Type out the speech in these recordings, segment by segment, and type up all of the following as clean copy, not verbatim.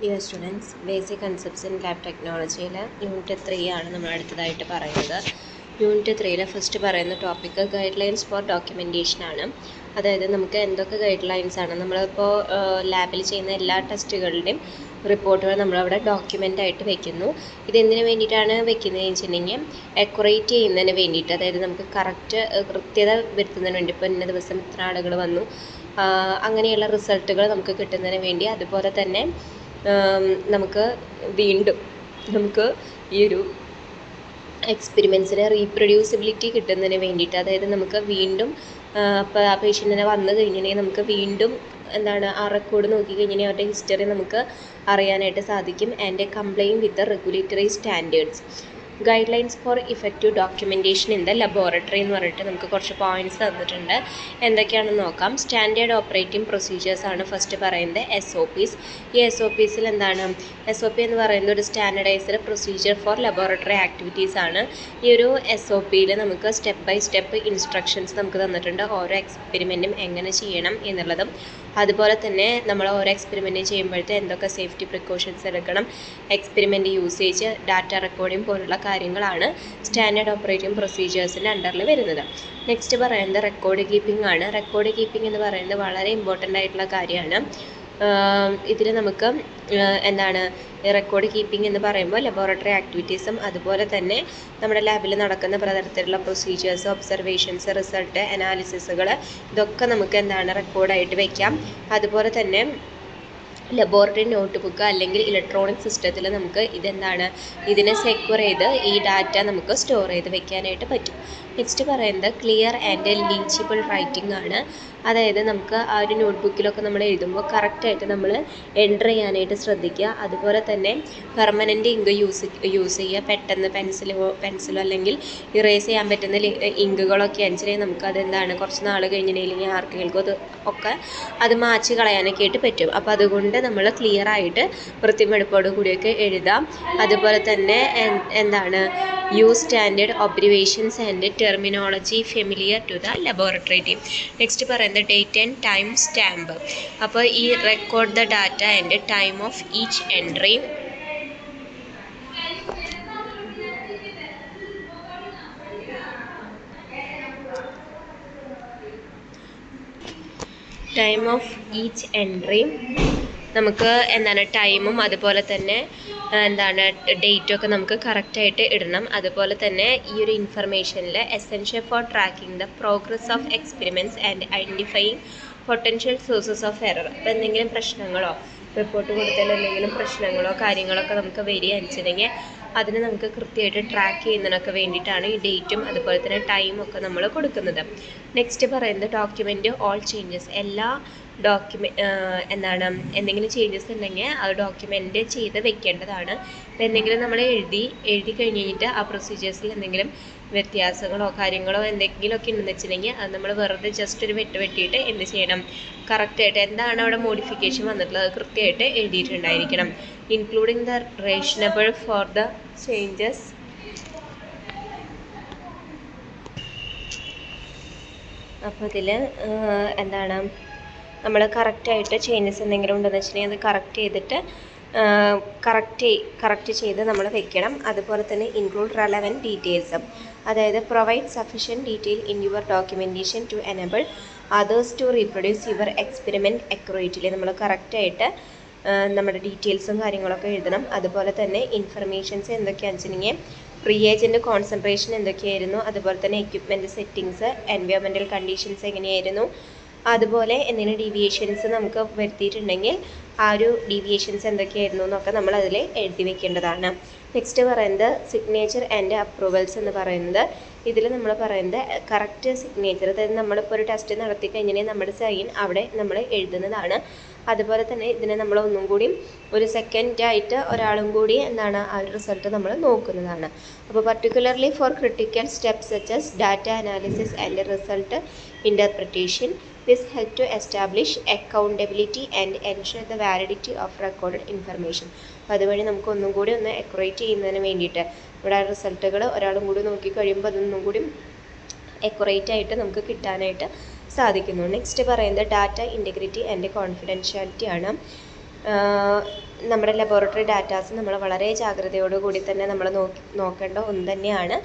Dear students, basic concepts in lab ടെക്നോളജിയിൽ unit 3 ആണ് നമ്മൾ അടുത്തതായിട്ട് പറയുന്നത്. യൂണിറ്റ് 3 ഫസ്റ്റ് പറയുന്ന topic guidelines for documentation ആണ്. അതായത് നമുക്ക് എന്തൊക്കെ ഗൈഡ് ലൈൻസ് ആണ് നമ്മളിപ്പോൾ ലാബിൽ ചെയ്യുന്ന എല്ലാ ടെസ്റ്റുകളുടെയും റിപ്പോർട്ടുകൾ നമ്മളവിടെ ഡോക്യുമെൻ്റ് ആയിട്ട് വെക്കുന്നു. ഇതെന്തിനു വേണ്ടിയിട്ടാണ് വെക്കുന്നതെന്ന് വെച്ചിട്ടുണ്ടെങ്കിൽ അക്യുറേറ്റ് ചെയ്യുന്നതിന് വേണ്ടിയിട്ട്, അതായത് നമുക്ക് കൃത്യത വരുത്തുന്നതിന് വേണ്ടി. ഇപ്പോൾ ഇന്ന ദിവസം ഇത്ര ആളുകൾ വന്നു, അങ്ങനെയുള്ള റിസൾട്ടുകൾ നമുക്ക് കിട്ടുന്നതിന് വേണ്ടി. അതുപോലെ തന്നെ നമുക്ക് ഈ ഒരു എക്സ്പെരിമെൻസിന് റീപ്രൊഡ്യൂസിബിലിറ്റി കിട്ടുന്നതിന് വേണ്ടിയിട്ട്, അതായത് നമുക്ക് വീണ്ടും ഇപ്പോൾ ആ പേഷ്യൻറ്റിനെ വന്നു കഴിഞ്ഞിട്ടുണ്ടെങ്കിൽ നമുക്ക് വീണ്ടും ആ റെക്കോർഡ് നോക്കി കഴിഞ്ഞാൽ അവരുടെ ഹിസ്റ്ററി നമുക്ക് അറിയാനായിട്ട് സാധിക്കും. And complain with the regulatory standards. Guidelines for effective documentation in the laboratory എന്ന് പറഞ്ഞിട്ട് നമുക്ക് കുറച്ച് പോയിൻറ്റ്സ് തന്നിട്ടുണ്ട്. എന്തൊക്കെയാണെന്ന് നോക്കാം. സ്റ്റാൻഡേർഡ് ഓപ്പറേറ്റിംഗ് പ്രൊസീജിയേഴ്സ് ആണ് ഫസ്റ്റ് പറയുന്നത്. SOPs. ഈ SOPസിൽ SOP എന്ന് പറയുന്നത് ഒരു standardized procedure for laboratory activities ആണ്. ഈ ഒരു SOPയിൽ നമുക്ക് സ്റ്റെപ്പ് ബൈ സ്റ്റെപ്പ് ഇൻസ്ട്രക്ഷൻസ് നമുക്ക് തന്നിട്ടുണ്ട്. ഓരോ എക്സ്പെരിമെൻറ്റും എങ്ങനെ ചെയ്യണം എന്നുള്ളതും, അതുപോലെ തന്നെ നമ്മൾ ഓരോ എക്സ്പെരിമെൻറ്റ് ചെയ്യുമ്പോഴത്തെ എന്തൊക്കെ സേഫ്റ്റി പ്രിക്കോഷൻസ് എടുക്കണം, എക്സ്പെരിമെൻറ്റ് യൂസേജ്, ഡാറ്റ റെക്കോർഡിംഗ് പോലുള്ള കാര്യങ്ങളാണ് സ്റ്റാൻഡേർഡ് ഓപ്പറേറ്റിംഗ് പ്രൊസീജിയേഴ്സിൻ്റെ അണ്ടറിൽ വരുന്നത്. നെക്സ്റ്റ് പറയുന്നത് റെക്കോർഡ് കീപ്പിംഗ് ആണ്. റെക്കോർഡ് കീപ്പിംഗ് എന്ന് പറയുന്നത് വളരെ ഇമ്പോർട്ടൻ്റ് ആയിട്ടുള്ള കാര്യമാണ്. ഇതിൽ നമുക്ക് റെക്കോർഡ് കീപ്പിംഗ് എന്ന് പറയുമ്പോൾ ലബോറട്ടറി ആക്ടിവിറ്റീസും അതുപോലെ തന്നെ നമ്മുടെ ലാബിൽ നടക്കുന്ന പലതരത്തിലുള്ള പ്രൊസീജിയേഴ്സ്, ഒബ്സർവേഷൻസ്, റിസൾട്ട്, അനാലിസിസുകൾ, ഇതൊക്കെ നമുക്ക് റെക്കോർഡായിട്ട് വയ്ക്കാം. അതുപോലെ തന്നെ ലബോറട്ടറി നോട്ട് ബുക്ക് അല്ലെങ്കിൽ ഇലക്ട്രോണിക് സിസ്റ്റത്തിൽ നമുക്ക് ഇതിനെ സെക്യൂർ ചെയ്ത് ഈ ഡാറ്റ നമുക്ക് സ്റ്റോർ ചെയ്ത് വെക്കാനായിട്ട് പറ്റും. നെക്സ്റ്റ് പറയുന്നത് ക്ലിയർ ആൻഡ് ലീച്ചിബിൾ റൈറ്റിംഗ് ആണ്. അതായത് നമുക്ക് ആ ഒരു നോട്ട് ബുക്കിലൊക്കെ നമ്മൾ എഴുതുമ്പോൾ കറക്റ്റായിട്ട് നമ്മൾ എൻ്റർ ചെയ്യാനായിട്ട് ശ്രദ്ധിക്കുക. അതുപോലെ തന്നെ പെർമനൻ്റ് ഇങ്ക് യൂസ് ചെയ്യുക. പെട്ടെന്ന് പെൻസിലോ അല്ലെങ്കിൽ ഇറേസ് ചെയ്യാൻ പറ്റുന്ന ഇങ്കുകളൊക്കെ ആണെന്നുവെച്ചിട്ടുണ്ടെങ്കിൽ നമുക്കത് കുറച്ച് നാൾ കഴിഞ്ഞിട്ടുണ്ടെങ്കിൽ ആർക്കെങ്കിലും ഒക്കെ അത് മാച്ച് കളയാനൊക്കെ ആയിട്ട് പറ്റും. അപ്പോൾ അതുകൊണ്ട് നമ്മൾ ക്ലിയർ ആയിട്ട് വൃത്തിമെടുപ്പോട് കൂടിയൊക്കെ എഴുതാം. അതുപോലെ തന്നെ use standard observations and terminology familiar to the laboratory team. Next പറയുന്നത് ഡേറ്റ് ആൻഡ് ടൈം സ്റ്റാമ്പ്. അപ്പോൾ ഈ record the data and time of each entry. Time of each entry നമുക്ക് ടൈമും അതുപോലെ തന്നെ ഡേറ്റൊക്കെ നമുക്ക് കറക്റ്റായിട്ട് ഇടണം. അതുപോലെ തന്നെ ഈ ഒരു ഇൻഫർമേഷനിൽ essential for tracking the progress of experiments and identifying potential sources of error. അപ്പോൾ എന്തെങ്കിലും പ്രശ്നങ്ങളോ റിപ്പോർട്ട് കൊടുത്തതിൽ എന്തെങ്കിലും പ്രശ്നങ്ങളോ കാര്യങ്ങളൊക്കെ നമുക്ക് വരികയാണെന്നുവെച്ചിട്ടുണ്ടെങ്കിൽ അതിന് നമുക്ക് കൃത്യമായിട്ട് ട്രാക്ക് ചെയ്യുന്നതിനൊക്കെ വേണ്ടിയിട്ടാണ് ഈ ഡേറ്റും അതുപോലെ തന്നെ ടൈമും ഒക്കെ നമ്മൾ കൊടുക്കുന്നത്. നെക്സ്റ്റ് പറയുന്നത് ഡോക്യുമെൻറ്റ് ഓൾ ചേഞ്ചസ്. എല്ലാ എന്തെങ്കിലും ചേഞ്ചസ് ഉണ്ടെങ്കിൽ അത് ഡോക്യുമെൻ്റ് ചെയ്ത് വെക്കേണ്ടതാണ്. അപ്പോൾ എന്തെങ്കിലും നമ്മൾ എഴുതി കഴിഞ്ഞിട്ട് ആ പ്രൊസീജിയേഴ്സിൽ എന്തെങ്കിലും വ്യത്യാസങ്ങളോ കാര്യങ്ങളോ എന്തെങ്കിലുമൊക്കെ ഉണ്ടെന്ന് വെച്ചിട്ടുണ്ടെങ്കിൽ അത് നമ്മൾ വെറുതെ ജസ്റ്റ് ഒരു വെട്ടിയിട്ട് എന്ത് ചെയ്യണം, കറക്റ്റായിട്ട് അവിടെ മോഡിഫിക്കേഷൻ വന്നിട്ടുള്ളത് അത് കൃത്യമായിട്ട് എഴുതിയിട്ടുണ്ടായിരിക്കണം. Including the rationale for the changes. അപ്പോൾ ഇതിൽ നമ്മൾ കറക്റ്റായിട്ട് ചേഞ്ചസ് എന്തെങ്കിലും ഉണ്ടെന്ന് വെച്ചിട്ടുണ്ടെങ്കിൽ അത് കറക്റ്റ് ചെയ്ത് നമ്മൾ വെക്കണം. അതുപോലെ തന്നെ ഇൻക്ലൂഡ് റെലവൻറ്റ് ഡീറ്റെയിൽസ്. അതായത് provide sufficient detail in your documentation to enable others to reproduce your experiment accurately. നമ്മൾ കറക്റ്റായിട്ട് നമ്മുടെ ഡീറ്റെയിൽസും കാര്യങ്ങളൊക്കെ എഴുതണം. അതുപോലെ തന്നെ ഇൻഫർമേഷൻസ് എന്തൊക്കെയാണെന്ന് വെച്ചിട്ടുണ്ടെങ്കിൽ റിയേജൻ്റ് കോൺസെൻട്രേഷൻ എന്തൊക്കെയായിരുന്നു, അതുപോലെ തന്നെ എക്യുപ്മെൻറ്റ് സെറ്റിങ്സ്, എൻവയോൺമെൻറ്റൽ കണ്ടീഷൻസ് എങ്ങനെയായിരുന്നു, അതുപോലെ എന്തെങ്കിലും ഡീവിയേഷൻസ് നമുക്ക് വരുത്തിയിട്ടുണ്ടെങ്കിൽ ആ ഒരു ഡീവിയേഷൻസ് എന്തൊക്കെയായിരുന്നു എന്നൊക്കെ നമ്മൾ അതിൽ എഴുതി വെക്കേണ്ടതാണ്. നെക്സ്റ്റ് പറയുന്നത് സിഗ്നേച്ചർ ആൻഡ് അപ്രൂവൽസ് എന്ന് പറയുന്നത്. ഇതിൽ നമ്മൾ പറയുന്നത് കറക്റ്റ് സിഗ്നേച്ചർ, അതായത് നമ്മളിപ്പോൾ ഒരു ടെസ്റ്റ് നടത്തി കഴിഞ്ഞാൽ നമ്മുടെ സൈൻ അവിടെ നമ്മൾ എഴുതുന്നതാണ്. അതുപോലെ തന്നെ ഇതിനെ നമ്മൾ ഒന്നും കൂടി ഒരു സെക്കൻഡായിട്ട് ഒരാളും കൂടി ആ റിസൾട്ട് നമ്മൾ നോക്കുന്നതാണ്. അപ്പോൾ particularly for critical steps such as data analysis and result interpretation. This help to establish accountability and ensure the validity of recorded information. അപ്പോൾ അതുവഴി നമുക്ക് ഒന്നും കൂടി അക്യുറേറ്റ് ചെയ്യുന്നതിന് വേണ്ടിയിട്ട് ഇവിടെ റിസൾട്ടുകൾ ഒരാളും കൂടി നോക്കി കഴിയുമ്പോൾ അതൊന്നും കൂടി അക്യുറേറ്റ് ആയിട്ട് നമുക്ക് കിട്ടാനായിട്ട് സാധിക്കുന്നു. നെക്സ്റ്റ് പറയുന്നത് ഡാറ്റ ഇൻറ്റഗ്രിറ്റി ആൻഡ് കോൺഫിഡൻഷ്യാലിറ്റി ആണ്. നമ്മുടെ ലബോറട്ടറി ഡാറ്റാസ് നമ്മൾ വളരെ ജാഗ്രതയോടുകൂടി തന്നെ നമ്മൾ നോക്കേണ്ട ഒന്ന് തന്നെയാണ്.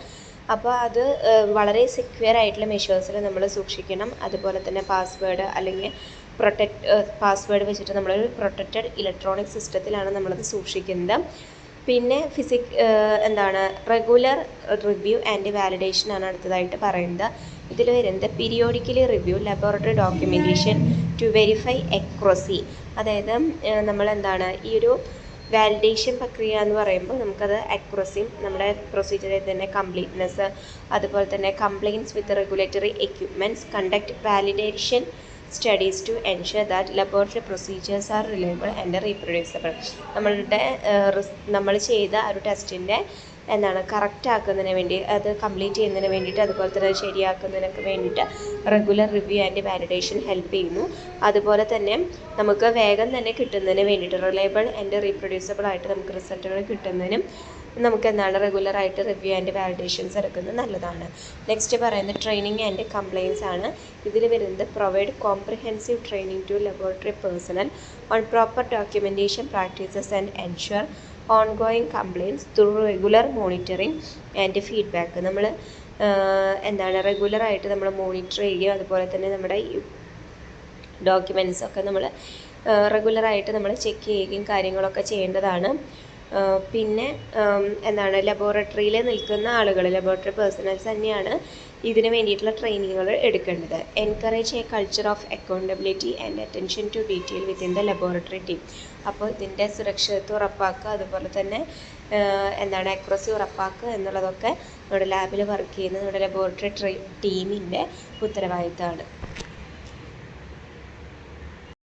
അപ്പോൾ അത് വളരെ സെക്യൂർ ആയിട്ടുള്ള മെഷേഴ്സിൽ നമ്മൾ സൂക്ഷിക്കണം. അതുപോലെ തന്നെ പാസ്വേഡ് അല്ലെങ്കിൽ പാസ്വേഡ് വെച്ചിട്ട് നമ്മൾ പ്രൊട്ടക്റ്റഡ് ഇലക്ട്രോണിക് സിസ്റ്റത്തിലാണ് നമ്മളത് സൂക്ഷിക്കുന്നത്. പിന്നെ റെഗുലർ റിവ്യൂ ആൻഡ് വാലിഡേഷൻ ആണ് അടുത്തതായിട്ട് പറയുന്നത്. ഇതിൽ വരുന്നത് periodically review laboratory documentation to verify accuracy. അതായത് ഈ ഒരു വാലിഡേഷൻ പ്രക്രിയ എന്ന് പറയുമ്പോൾ നമുക്കത് അക്യുറസിയും നമ്മുടെ പ്രൊസീജിയറിൽ തന്നെ കംപ്ലീറ്റ്നെസ്, അതുപോലെ തന്നെ compliance with regulatory equipments, conduct validation studies to ensure that laboratory procedures are reliable and reproducible. നമ്മൾ ചെയ്ത ഒരു ടെസ്റ്റിൻ്റെ കറക്റ്റ് ആക്കുന്നതിന് വേണ്ടി, അത് കംപ്ലീറ്റ് ചെയ്യുന്നതിന് വേണ്ടിയിട്ട്, അതുപോലെ തന്നെ അത് ശരിയാക്കുന്നതിനൊക്കെ വേണ്ടിയിട്ട് regular review and validation help ചെയ്യുന്നു. അതുപോലെ തന്നെ നമുക്ക് വേഗം തന്നെ കിട്ടുന്നതിന് വേണ്ടിയിട്ട്, റിലയബിൾ ആൻഡ് റീപ്രൊഡ്യൂസിബിൾ ആയിട്ട് നമുക്ക് റിസൾട്ടുകൾ കിട്ടുന്നതിനും നമുക്ക് റെഗുലറായിട്ട് റിവ്യൂ ആൻഡ് വാലിഡേഷൻസ് എടുക്കുന്നത് നല്ലതാണ്. നെക്സ്റ്റ് പറയുന്നത് ട്രെയിനിങ് ആൻഡ് കംപ്ലയിൻസ് ആണ്. ഇതിൽ വരുന്നത് provide comprehensive training to laboratory personnel on proper documentation practices and ensure ongoing compliance through regular monitoring and feedback. നമ്മൾ റെഗുലറായിട്ട് നമ്മൾ മോണിറ്റർ ചെയ്യുകയും അതുപോലെ തന്നെ നമ്മുടെ ഈ ഡോക്യുമെൻറ്റ്സൊക്കെ നമ്മൾ റെഗുലറായിട്ട് നമ്മൾ ചെക്ക് ചെയ്യുകയും കാര്യങ്ങളൊക്കെ ചെയ്യേണ്ടതാണ്. പിന്നെ ലബോറട്ടറിയിൽ നിൽക്കുന്ന ആളുകൾ, ലബോറട്ടറി പേഴ്സണൽസ് തന്നെയാണ് ഇതിന് വേണ്ടിയിട്ടുള്ള ട്രെയിനിങ്ങുകൾ എടുക്കേണ്ടത്. Encourage a culture of accountability and attention to detail within the laboratory team. അപ്പോൾ ഇതിൻ്റെ സുരക്ഷിതത്വം ഉറപ്പാക്കുക, അതുപോലെ തന്നെ അക്യുറസി ഉറപ്പാക്കുക എന്നുള്ളതൊക്കെ നമ്മുടെ ലാബിൽ വർക്ക് ചെയ്യുന്ന നമ്മുടെ ലബോറട്ടറി ടീമിൻ്റെ ഉത്തരവാദിത്തമാണ്.